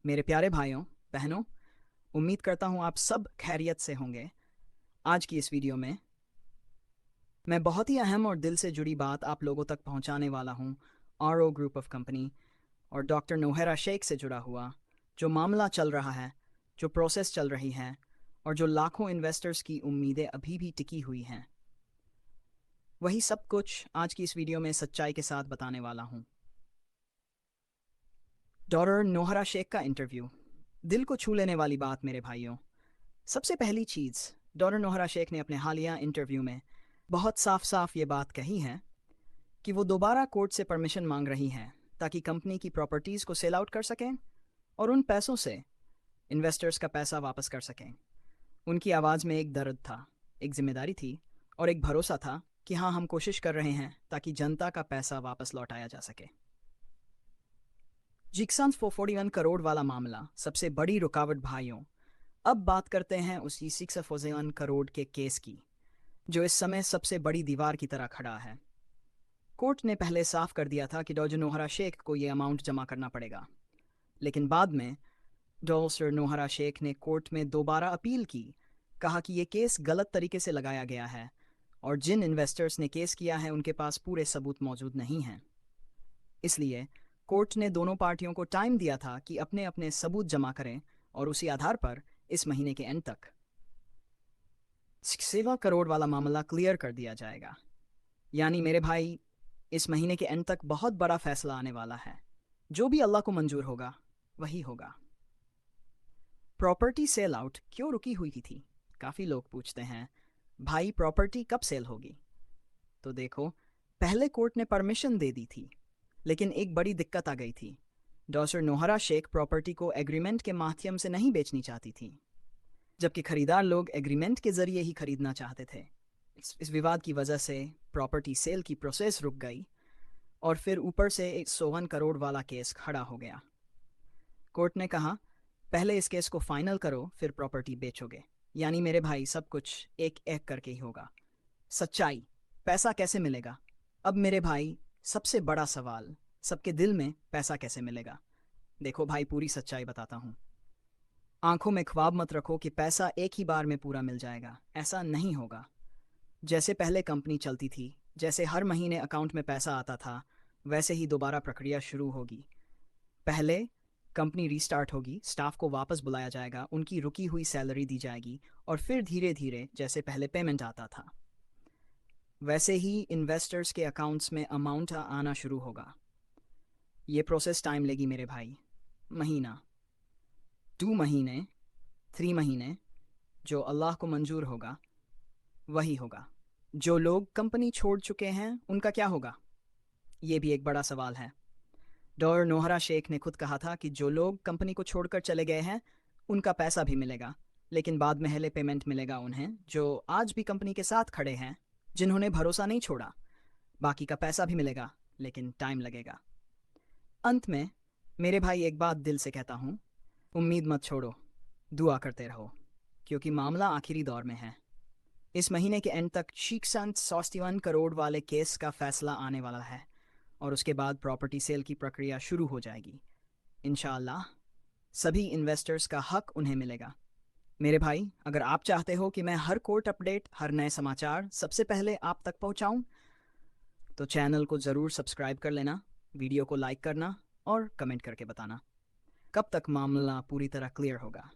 मेरे प्यारे भाइयों बहनों, उम्मीद करता हूँ आप सब खैरियत से होंगे। आज की इस वीडियो में मैं बहुत ही अहम और दिल से जुड़ी बात आप लोगों तक पहुँचाने वाला हूँ। आरओ ग्रुप ऑफ कंपनी और डॉक्टर नोहेरा शेख से जुड़ा हुआ जो मामला चल रहा है, जो प्रोसेस चल रही है और जो लाखों इन्वेस्टर्स की उम्मीदें अभी भी टिकी हुई हैं, वही सब कुछ आज की इस वीडियो में सच्चाई के साथ बताने वाला हूँ। डॉक्टर नोहरा शेख का इंटरव्यू, दिल को छू लेने वाली बात मेरे भाइयों। सबसे पहली चीज़, डॉक्टर नोहरा शेख ने अपने हालिया इंटरव्यू में बहुत साफ साफ ये बात कही है कि वो दोबारा कोर्ट से परमिशन मांग रही हैं ताकि कंपनी की प्रॉपर्टीज़ को सेल आउट कर सकें और उन पैसों से इन्वेस्टर्स का पैसा वापस कर सकें। उनकी आवाज़ में एक दर्द था, एक जिम्मेदारी थी और एक भरोसा था कि हाँ, हम कोशिश कर रहे हैं ताकि जनता का पैसा वापस लौटाया जा सके। जिक्सन 441 करोड़ वाला मामला सबसे बड़ी रुकावट भाइयों। अब बात करते हैं उसी 641 करोड़ के केस की, जो इस समय सबसे बड़ी दीवार की तरह खड़ा है। कोर्ट ने पहले साफ कर दिया था कि डॉक्टर नोहरा शेख को ये अमाउंट जमा करना पड़ेगा, लेकिन बाद में डॉक्टर नोहरा शेख ने कोर्ट में दोबारा अपील की, कहा कि ये केस गलत तरीके से लगाया गया है और जिन इन्वेस्टर्स ने केस किया है उनके पास पूरे सबूत मौजूद नहीं हैं। इसलिए कोर्ट ने दोनों पार्टियों को टाइम दिया था कि अपने अपने सबूत जमा करें और उसी आधार पर इस महीने के एंड तक 7 करोड़ वाला मामला क्लियर कर दिया जाएगा। यानी मेरे भाई, इस महीने के एंड तक बहुत बड़ा फैसला आने वाला है। जो भी अल्लाह को मंजूर होगा वही होगा। प्रॉपर्टी सेल आउट क्यों रुकी हुई थी? काफ़ी लोग पूछते हैं, भाई प्रॉपर्टी कब सेल होगी? तो देखो, पहले कोर्ट ने परमिशन दे दी थी, लेकिन एक बड़ी दिक्कत आ गई थी। डॉक्टर नोहरा शेख प्रॉपर्टी को एग्रीमेंट के माध्यम से नहीं बेचनी चाहती थी, जबकि खरीदार लोग एग्रीमेंट के जरिए ही खरीदना चाहते थे। इस विवाद की वजह से प्रॉपर्टी सेल की प्रोसेस रुक गई और फिर ऊपर से एक 101 करोड़ वाला केस खड़ा हो गया। कोर्ट ने कहा, पहले इस केस को फाइनल करो फिर प्रॉपर्टी बेचोगे। यानी मेरे भाई, सब कुछ एक एक करके ही होगा। सच्चाई, पैसा कैसे मिलेगा? अब मेरे भाई, सबसे बड़ा सवाल, सबके दिल में पैसा कैसे मिलेगा? देखो भाई, पूरी सच्चाई बताता हूँ। आंखों में ख्वाब मत रखो कि पैसा एक ही बार में पूरा मिल जाएगा, ऐसा नहीं होगा। जैसे पहले कंपनी चलती थी, जैसे हर महीने अकाउंट में पैसा आता था, वैसे ही दोबारा प्रक्रिया शुरू होगी। पहले कंपनी रीस्टार्ट होगी, स्टाफ को वापस बुलाया जाएगा, उनकी रुकी हुई सैलरी दी जाएगी और फिर धीरे धीरे जैसे पहले पेमेंट आता था, वैसे ही इन्वेस्टर्स के अकाउंट्स में अमाउंट आना शुरू होगा। ये प्रोसेस टाइम लेगी मेरे भाई। महीना, 2 महीने, 3 महीने, जो अल्लाह को मंजूर होगा वही होगा। जो लोग कंपनी छोड़ चुके हैं उनका क्या होगा? ये भी एक बड़ा सवाल है। डॉक्टर नोहरा शेख ने खुद कहा था कि जो लोग कंपनी को छोड़कर चले गए हैं उनका पैसा भी मिलेगा, लेकिन बाद में हेले पेमेंट मिलेगा उन्हें जो आज भी कंपनी के साथ खड़े हैं, जिन्होंने भरोसा नहीं छोड़ा। बाकी का पैसा भी मिलेगा, लेकिन टाइम लगेगा। अंत में मेरे भाई, एक बात दिल से कहता हूँ, उम्मीद मत छोड़ो, दुआ करते रहो, क्योंकि मामला आखिरी दौर में है। इस महीने के एंड तक शीख संत 61 करोड़ वाले केस का फैसला आने वाला है और उसके बाद प्रॉपर्टी सेल की प्रक्रिया शुरू हो जाएगी। इंशाअल्लाह सभी इन्वेस्टर्स का हक उन्हें मिलेगा। मेरे भाई, अगर आप चाहते हो कि मैं हर कोर्ट अपडेट, हर नए समाचार सबसे पहले आप तक पहुंचाऊं, तो चैनल को ज़रूर सब्सक्राइब कर लेना, वीडियो को लाइक करना और कमेंट करके बताना कब तक मामला पूरी तरह क्लियर होगा।